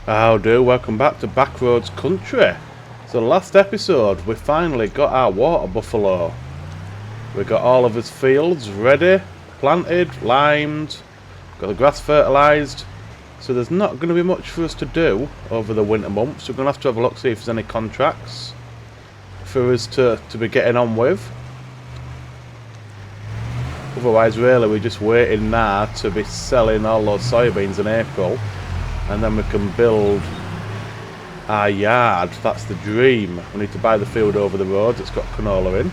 How do? Welcome back to Backroads Country. So last episode we finally got our water buffalo. We got all of his fields ready, planted, limed, got the grass fertilised. So there's not going to be much for us to do over the winter months. We're going to have a look, see if there's any contracts for us to be getting on with. Otherwise really we're just waiting now to be selling all those soybeans in April. And then we can build our yard. That's the dream. We need to buy the field over the road. It's got canola in.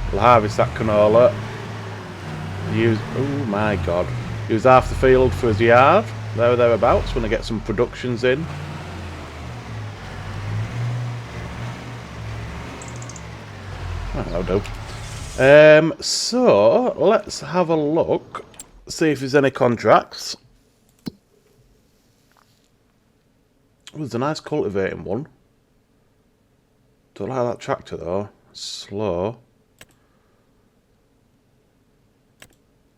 We'll harvest that canola. Use, oh my god. Use half the field for his yard. There or thereabouts. Want to get some productions in. Oh, that'll do. So let's have a look. See if there's any contracts. Oh, there's a nice cultivating one. Don't like that tractor though. Slow.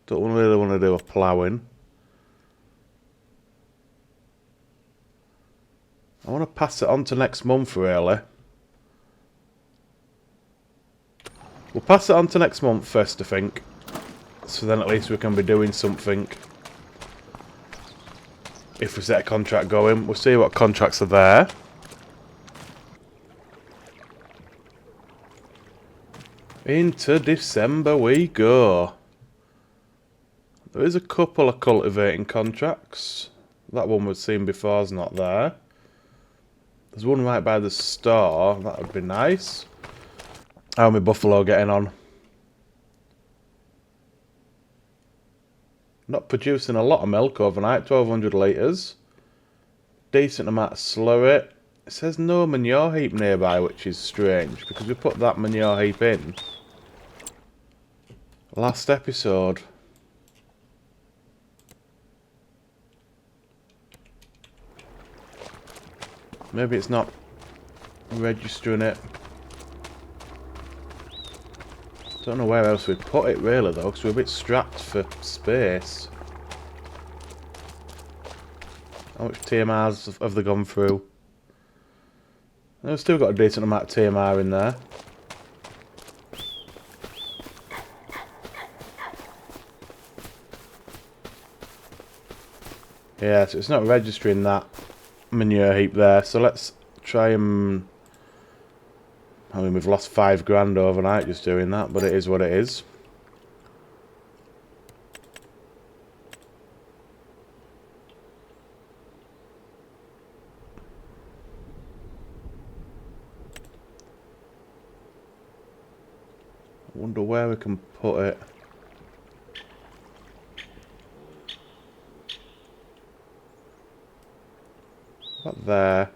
Don't really want to do a ploughing. I want to pass it on to next month really. We'll pass it on to next month first, I think. So then at least we can be doing something. If we set a contract going, we'll see what contracts are there. Into December we go. There is a couple of cultivating contracts. That one we've seen before is not there. There's one right by the store. That would be nice. How my buffalo getting on? Not producing a lot of milk overnight, 1200 litres. Decent amount of slurry. It says no manure heap nearby, which is strange, because we put that manure heap in last episode. Maybe it's not registering it. Don't know where else we'd put it really though, because we're a bit strapped for space. How much TMRs have they gone through? They've still got a decent amount of TMR in there. Yeah, so it's not registering that manure heap there, so let's try and... I mean, we've lost £5 overnight just doing that, but it is what it is. I wonder where we can put it. About there.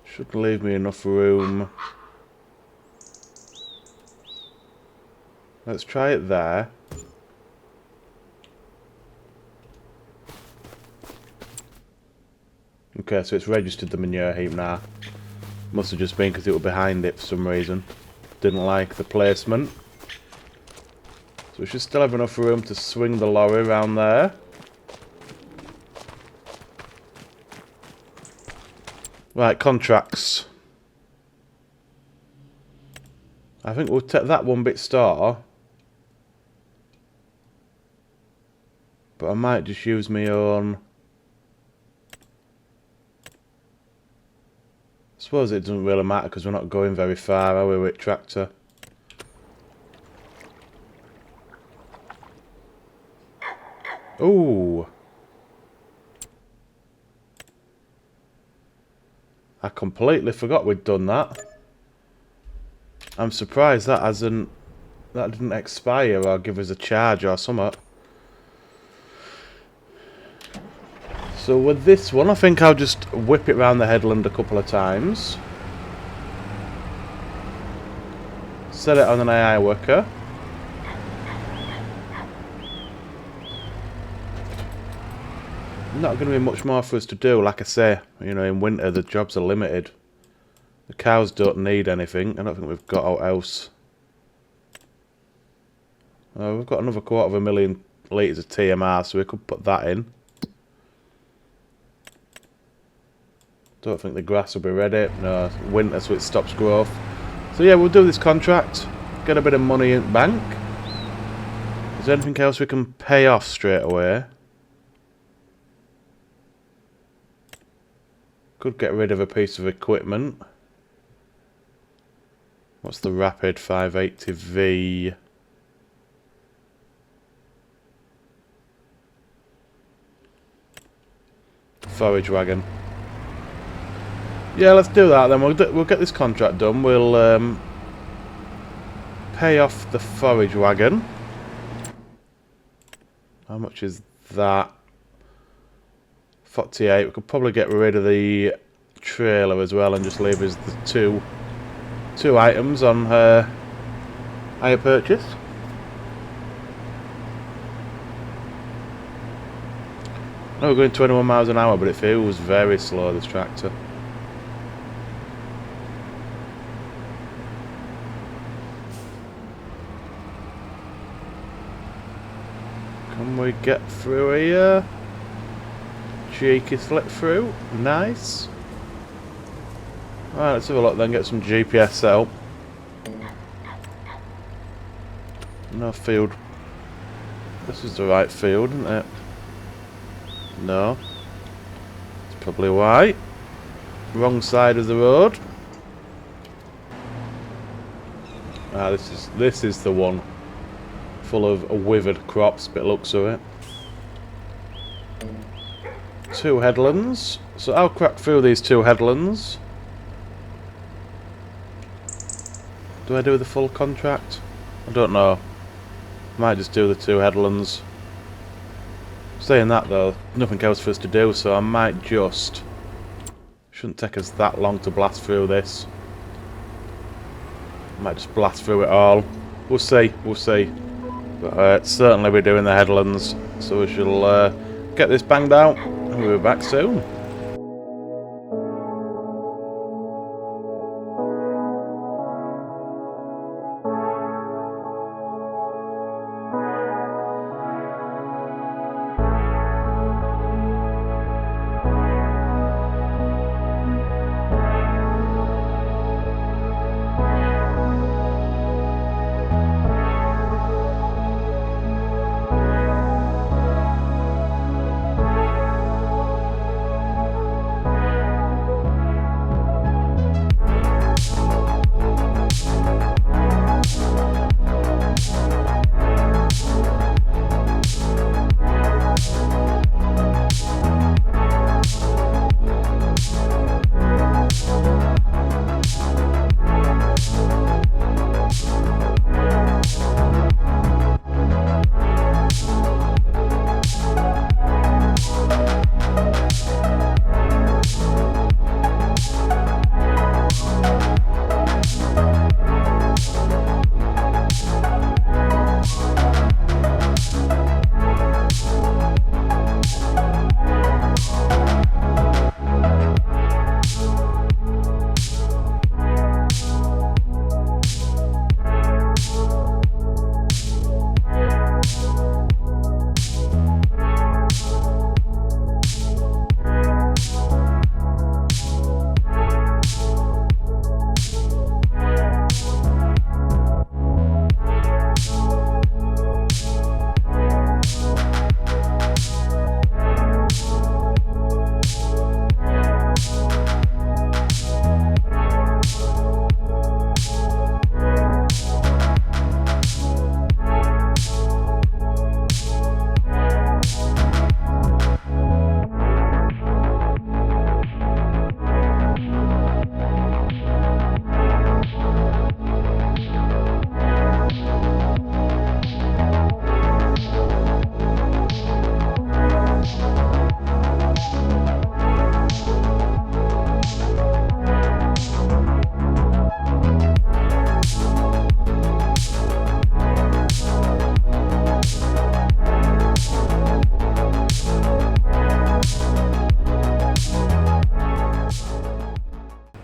Should leave me enough room. Let's try it there. Okay, so it's registered the manure heap now. Must have just been because it was behind it for some reason. Didn't like the placement. So we should still have enough room to swing the lorry around there. Right, contracts. I think we'll take that one bit store. But I might just use my own. I suppose it doesn't really matter because we're not going very far, are we, with tractor? Ooh. I completely forgot we'd done that. I'm surprised that didn't expire or give us a charge or something. So with this one, I think I'll just whip it round the headland a couple of times. Set it on an AI worker. Not going to be much more for us to do, like I say. You know, in winter the jobs are limited. The cows don't need anything. I don't think we've got out else. We've got another 250,000 litres of TMR, so we could put that in. Don't think the grass will be ready. No, winter, so it stops growth. So yeah, we'll do this contract, get a bit of money in the bank. Is there anything else we can pay off straight away? Could get rid of a piece of equipment. What's the Rapid 580V? Forage wagon. Yeah, let's do that then. We'll get this contract done. We'll pay off the forage wagon. How much is that? 48. We could probably get rid of the trailer as well and just leave us the two items on hire purchase. Oh, we're going 21 miles an hour, but it feels very slow, this tractor. Can we get through here? Cheeky slip through. Nice. Right, let's have a look then, get some GPS help. No field. This is the right field, isn't it? No. It's probably why. Wrong side of the road. Ah, this is the one. Full of withered crops, bit looks of it. 2 headlands. So I'll crack through these 2 headlands. Do I do the full contract? I don't know. Might just do the 2 headlands. Saying that though, nothing else for us to do, so I might just... Shouldn't take us that long to blast through this. Might just blast through it all. We'll see, we'll see. But certainly we're doing the headlands, so we shall get this banged out and we'll be back soon.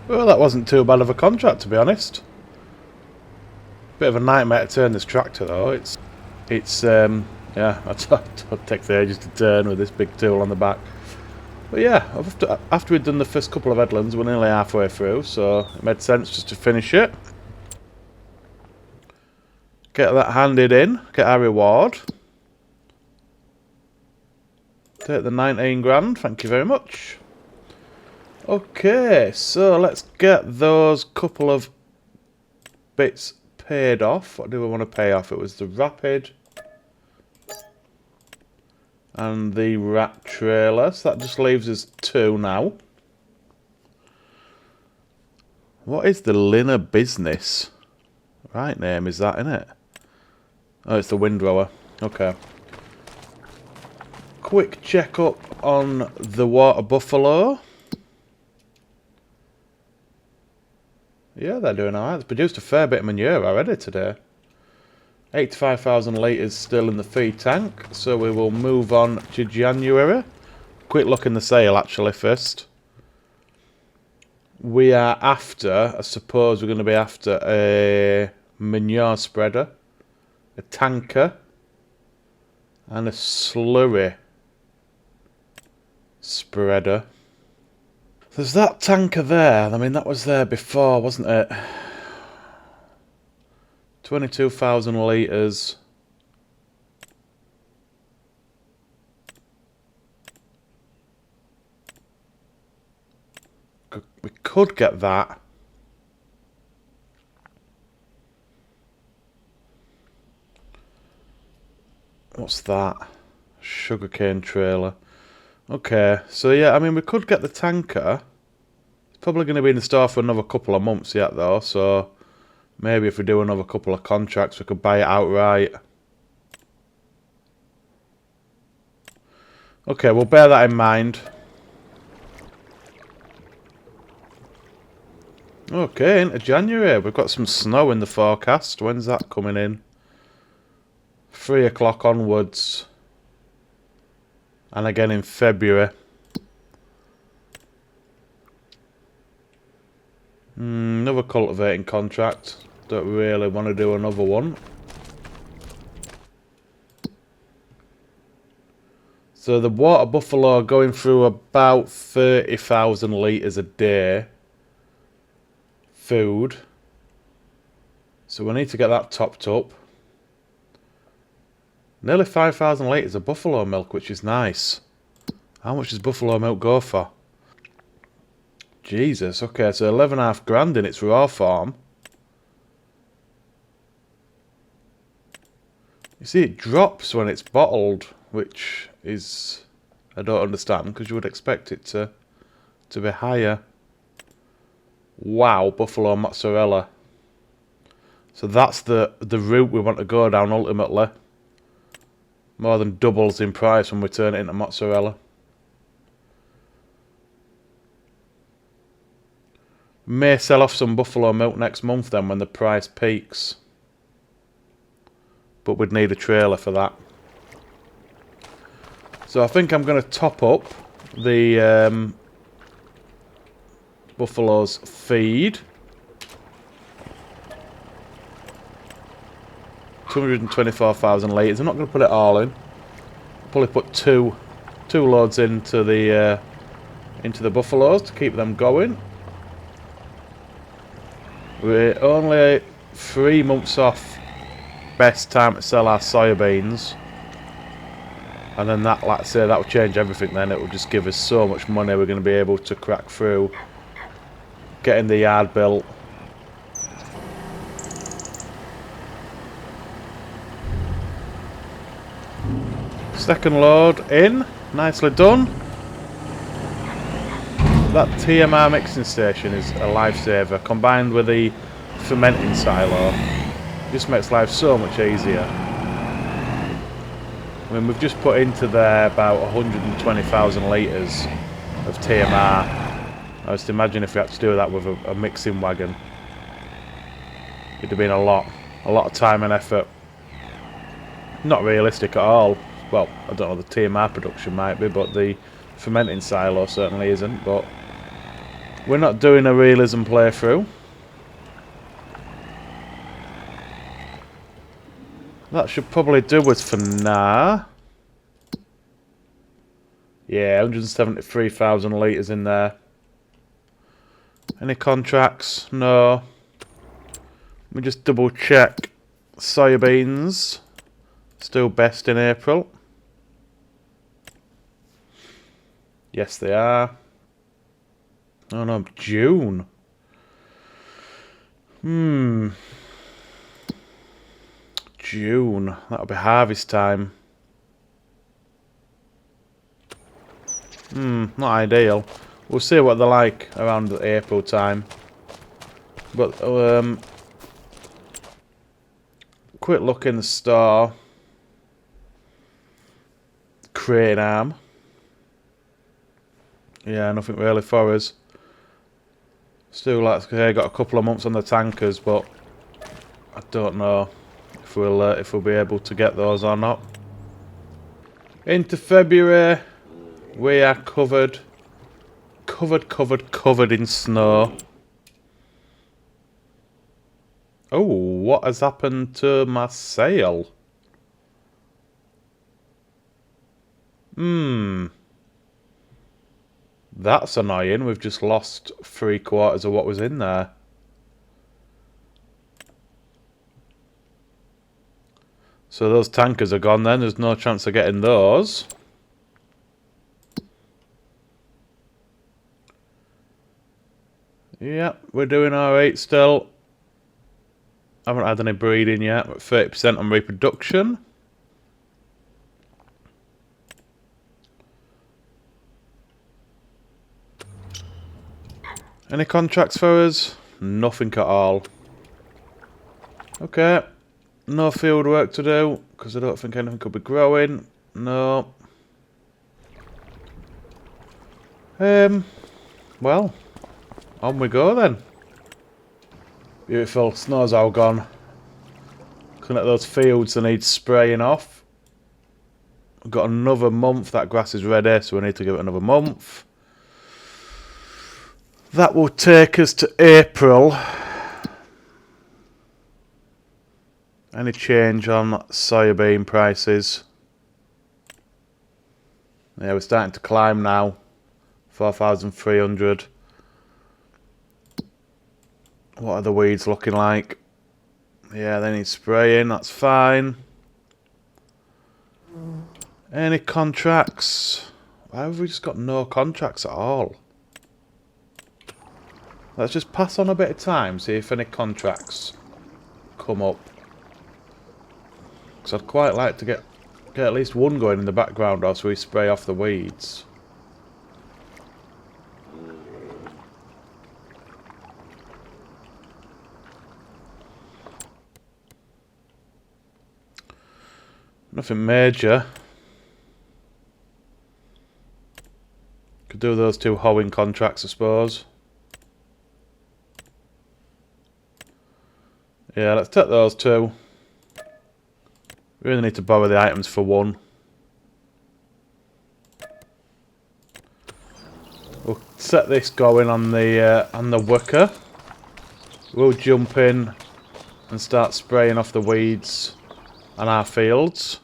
Well, that wasn't too bad of a contract, to be honest. Bit of a nightmare to turn this tractor though. It's It's yeah, it takes ages to turn with this big tool on the back. But yeah, after we'd done the first couple of headlands, we're nearly halfway through, so it made sense just to finish it. Get that handed in, get our reward. Take the 19 grand, thank you very much. Okay, so let's get those couple of bits paid off. What do we want to pay off? It was the Rapid and the Rat Trailer. So that just leaves us 2 now. What is the Linner Business? Right name is that, innit? Oh, it's the Windrower. Okay. Quick check up on the Water Buffalo. Yeah, they're doing alright. They've produced a fair bit of manure already today. 85,000 litres still in the feed tank, so we will move on to January. Quick look in the sale actually first. We are after, I suppose we're going to be after a manure spreader, a tanker, and a slurry spreader. There's that tanker there. I mean, that was there before, wasn't it? 22,000 litres. We could get that. What's that? Sugarcane trailer. Okay, so yeah, I mean, we could get the tanker. It's probably going to be in the store for another couple of months yet, though, so maybe if we do another couple of contracts, we could buy it outright. Okay, we'll bear that in mind. Okay, into January. We've got some snow in the forecast. When's that coming in? 3 o'clock onwards. And again in February. Another cultivating contract. Don't really want to do another one. So the Water Buffalo are going through about 30,000 litres a day. Food. So we need to get that topped up. Nearly 5,000 litres of buffalo milk, which is nice. How much does buffalo milk go for? Jesus, okay, so 11.5 grand in its raw form. You see, it drops when it's bottled, which is, I don't understand, because you would expect it to be higher. Wow, buffalo mozzarella. So that's the route we want to go down ultimately. More than doubles in price when we turn it into mozzarella. May sell off some buffalo milk next month then when the price peaks. But we'd need a trailer for that. So I think I'm going to top up the buffalo's feed. 224,000 litres. I'm not going to put it all in. I'll probably put two loads into the buffaloes to keep them going. We're only 3 months off best time to sell our soybeans, and then that, like I say, that will change everything. Then it will just give us so much money. We're going to be able to crack through getting the yard built. Second load in, nicely done. That TMR mixing station is a lifesaver, combined with the fermenting silo. Just makes life so much easier. I mean, we've just put into there about 120,000 litres of TMR. I just imagine if we had to do that with a mixing wagon, it'd have been a lot of time and effort. Not realistic at all. Well, I don't know, the TMR production might be, but the fermenting silo certainly isn't. But we're not doing a realism playthrough. That should probably do us for now. Yeah, 173,000 litres in there. Any contracts? No. Let me just double check. Soybeans. Still best in April. Yes, they are. Oh no, June. June. That'll be harvest time. Not ideal. We'll see what they're like around the April time. But, quick look in the store. Crane arm. Yeah, nothing really for us. Still, like I say, got a couple of months on the tankers, but I don't know if we'll be able to get those or not. Into February, we are covered in snow. Oh, what has happened to my sail? That's annoying. We've just lost 3/4 of what was in there. So those tankers are gone then. There's no chance of getting those. Yeah, we're doing alright still. Haven't had any breeding yet. We're at 30% on reproduction. Any contracts for us? Nothing at all. Okay. No field work to do, because I don't think anything could be growing. No. Well, on we go then. Beautiful. Snow's all gone. Looking at those fields, they need spraying off. We've got another month. That grass is ready, so we need to give it another month. That will take us to April. Any change on soybean prices? Yeah, we're starting to climb now. 4,300. What are the weeds looking like? Yeah, they need spraying, that's fine. Any contracts? Why have we just got no contracts at all? Let's just pass on a bit of time, see if any contracts come up. Because I'd quite like to get at least one going in the background whilst we spray off the weeds. Nothing major. Could do those 2 hoeing contracts, I suppose. Yeah, let's take those 2. We really need to borrow the items for 1. We'll set this going on the worker. We'll jump in and start spraying off the weeds on our fields.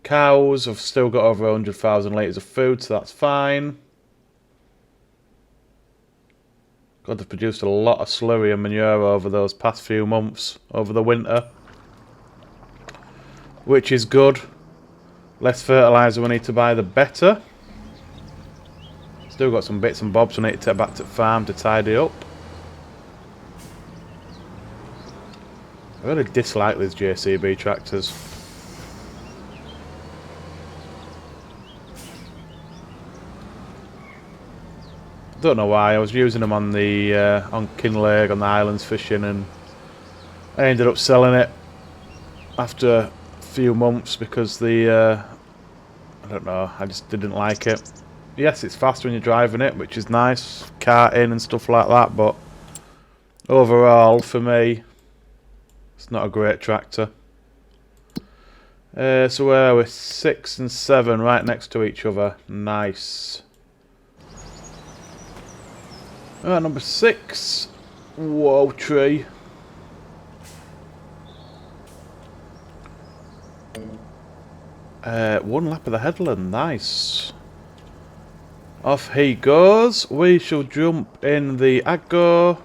Cows have still got over 100,000 litres of food, so that's fine. God, they've produced a lot of slurry and manure over those past few months, over the winter. Which is good. Less fertiliser we need to buy, the better. Still got some bits and bobs we need to take back to the farm to tidy up. I really dislike these JCB tractors. Don't know why. I was using them on the on Kinlake on the islands fishing, and I ended up selling it after a few months because I don't know, I just didn't like it. Yes, it's fast when you're driving it, which is nice, karting and stuff like that, but overall, for me, it's not a great tractor. So where are we? 6 and 7 right next to each other. Nice. Alright, number 6. Whoa, tree. One lap of the headland, nice. Off he goes. We shall jump in the Aggo.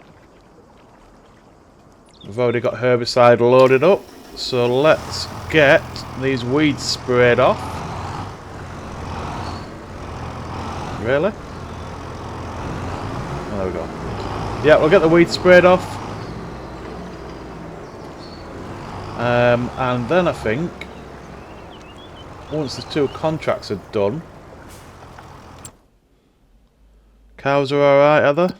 We've already got herbicide loaded up, so let's get these weeds sprayed off. Really? Oh, there we go. Yeah, we'll get the weeds sprayed off. And then I think, once the 2 contracts are done, cows are alright, are they?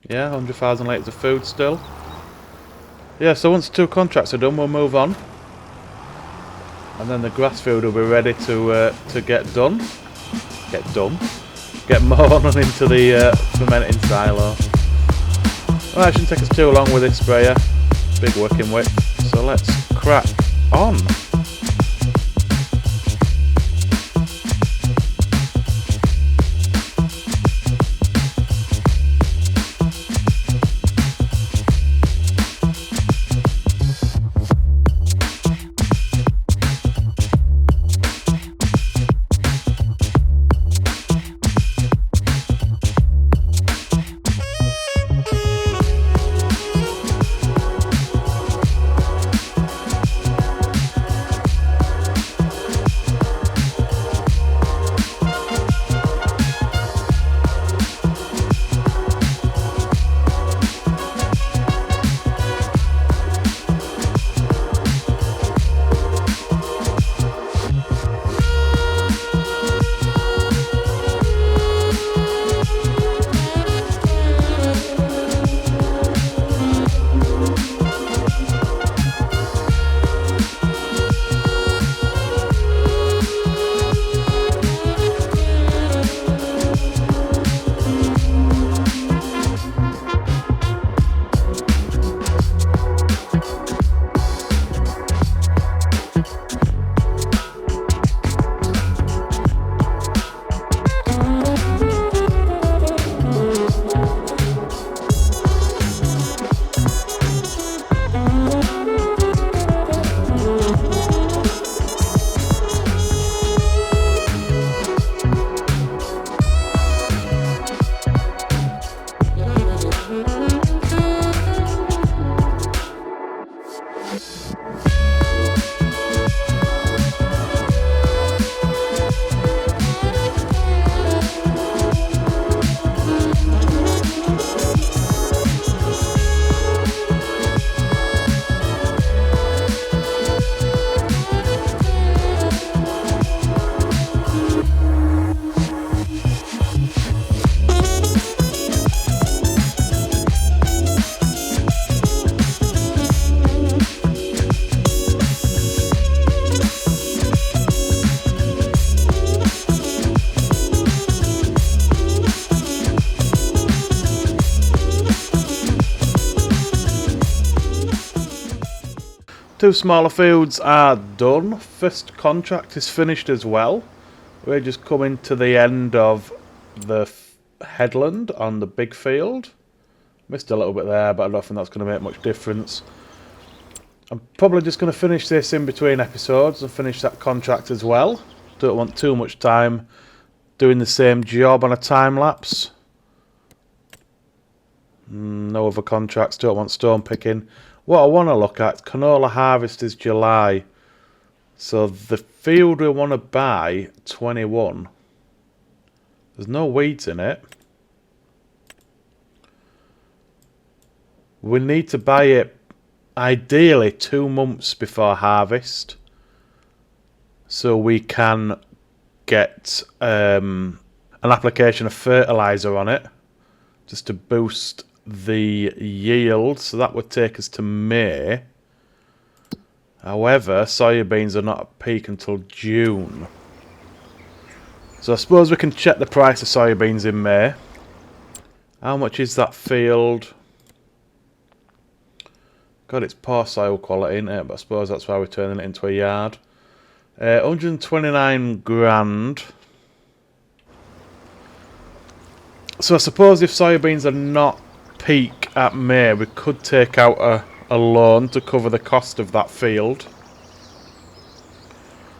Yeah, 100,000 litres of food still. Yeah, so once the 2 contracts are done, we'll move on. And then the grass field will be ready to get done. Get mown into the fermenting silo. Well, it shouldn't take us too long with this sprayer. Big working width. So let's crack on. Two smaller fields are done. First contract is finished as well. We're just coming to the end of the headland on the big field. Missed a little bit there, but I don't think that's going to make much difference. I'm probably just going to finish this in between episodes and finish that contract as well. Don't want too much time doing the same job on a time lapse. No other contracts, don't want stone picking. What I want to look at, canola harvest is July. So the field we want to buy, 21. There's no weeds in it. We need to buy it ideally 2 months before harvest. So we can get an application of fertiliser on it. Just to boost the yield, so that would take us to May. However, soybeans are not at peak until June. So I suppose we can check the price of soybeans in May. How much is that field? God, it's poor soil quality, isn't it? But I suppose that's why we're turning it into a yard. 129 grand. So I suppose if soybeans are not peak at May, we could take out a loan to cover the cost of that field,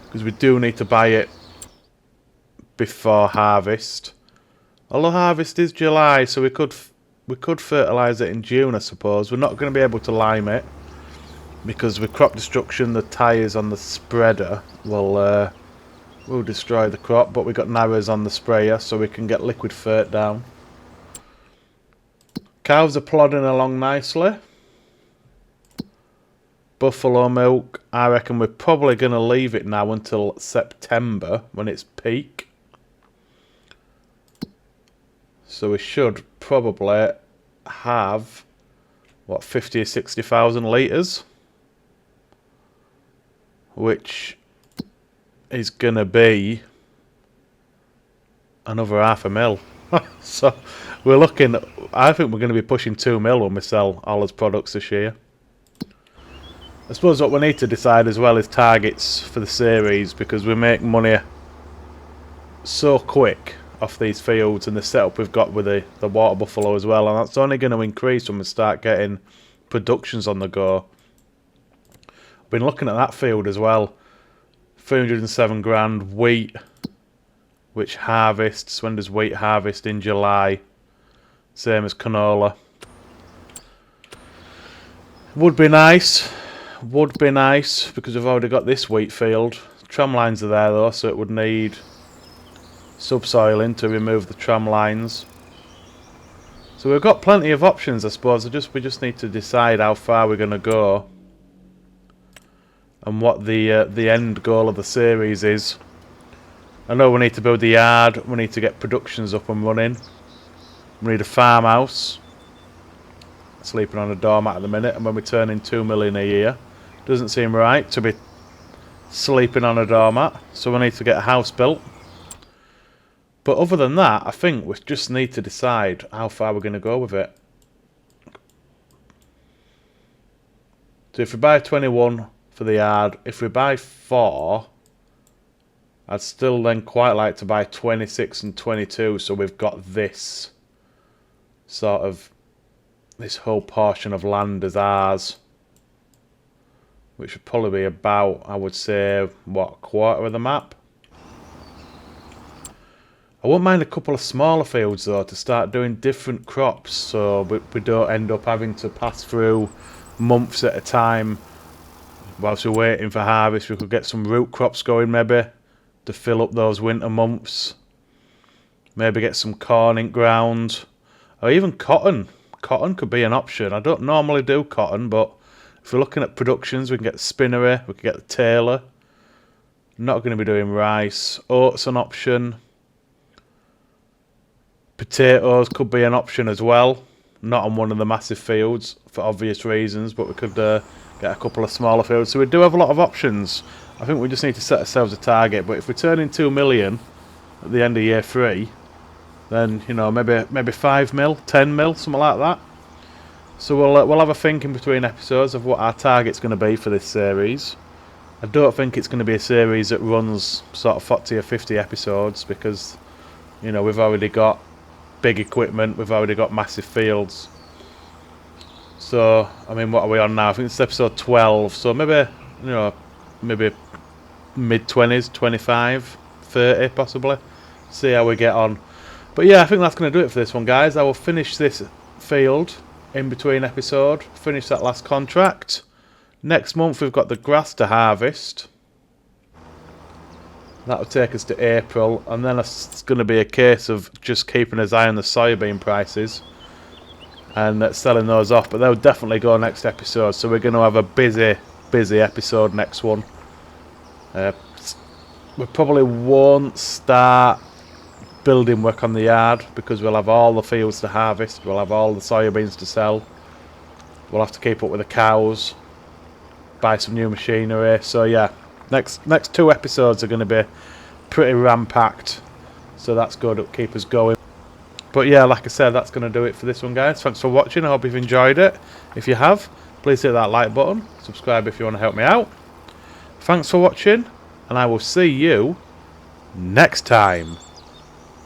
because we do need to buy it before harvest. Although harvest is July, so we could fertilise it in June, I suppose. We're not going to be able to lime it because with crop destruction, the tyres on the spreader will destroy the crop. But we got narrows on the sprayer, so we can get liquid fert down. Cows are plodding along nicely. Buffalo milk, I reckon we're probably going to leave it now until September when it's peak. So we should probably have, what, 50 or 60,000 litres? Which is going to be another 500,000. So we're looking, I think we're going to be pushing 2 mil when we sell all his products this year. I suppose what we need to decide as well is targets for the series, because we make money so quick off these fields and the setup we've got with the water buffalo as well, and that's only going to increase when we start getting productions on the go. I've been looking at that field as well. 307 grand wheat, which harvests, when does wheat harvest? In July, same as canola. Would be nice because we've already got this wheat field. Tram lines are there though, so it would need subsoiling to remove the tram lines. So we've got plenty of options, I suppose. We just need to decide how far we're going to go and what the end goal of the series is. I know we need to build the yard, we need to get productions up and running, we need a farmhouse. Sleeping on a doormat at the minute, and when we turn in 2 million a year, doesn't seem right to be sleeping on a doormat, so we need to get a house built. But other than that, I think we just need to decide how far we're going to go with it. So if we buy 21 for the yard, if we buy 4, I'd still then quite like to buy 26 and 22, so we've got this sort of, this whole portion of land as ours, which would probably be about, I would say, what, a quarter of the map. I wouldn't mind a couple of smaller fields though to start doing different crops, so we don't end up having to pass through months at a time whilst we're waiting for harvest. We could get some root crops going maybe to fill up those winter months. Maybe get some corn in ground, or even cotton. Cotton could be an option. I don't normally do cotton, but if we're looking at productions, we can get the spinnery, we can get the tailor. Not going to be doing rice. Oats an option. Potatoes could be an option as well. Not on one of the massive fields for obvious reasons, but we could get a couple of smaller fields. So we do have a lot of options. I think we just need to set ourselves a target. But if we turn in 2 million at the end of year 3, then, you know, maybe 5 mil, 10 mil, something like that. So we'll have a think in between episodes of what our target's going to be for this series. I don't think it's going to be a series that runs sort of 40 or 50 episodes, because, you know, we've already got big equipment, we've already got massive fields. So, I mean, what are we on now? I think it's episode 12, so maybe, you know, maybe mid-20s, 25, 30 possibly. See how we get on. But yeah, I think that's going to do it for this one, guys. I will finish this field in between episode, finish that last contract. Next month we've got the grass to harvest. That will take us to April, and then it's going to be a case of just keeping his eye on the soybean prices and selling those off. But they'll definitely go next episode, so we're going to have a busy episode next one. We probably won't start building work on the yard because we'll have all the fields to harvest, we'll have all the soybeans to sell, we'll have to keep up with the cows, buy some new machinery. So yeah, next 2 episodes are going to be pretty ram-packed, so that's good, it'll keep us going. But yeah, like I said, that's going to do it for this one, guys. Thanks for watching, I hope you've enjoyed it. If you have, please hit that like button, subscribe if you want to help me out. Thanks for watching, and I will see you next time.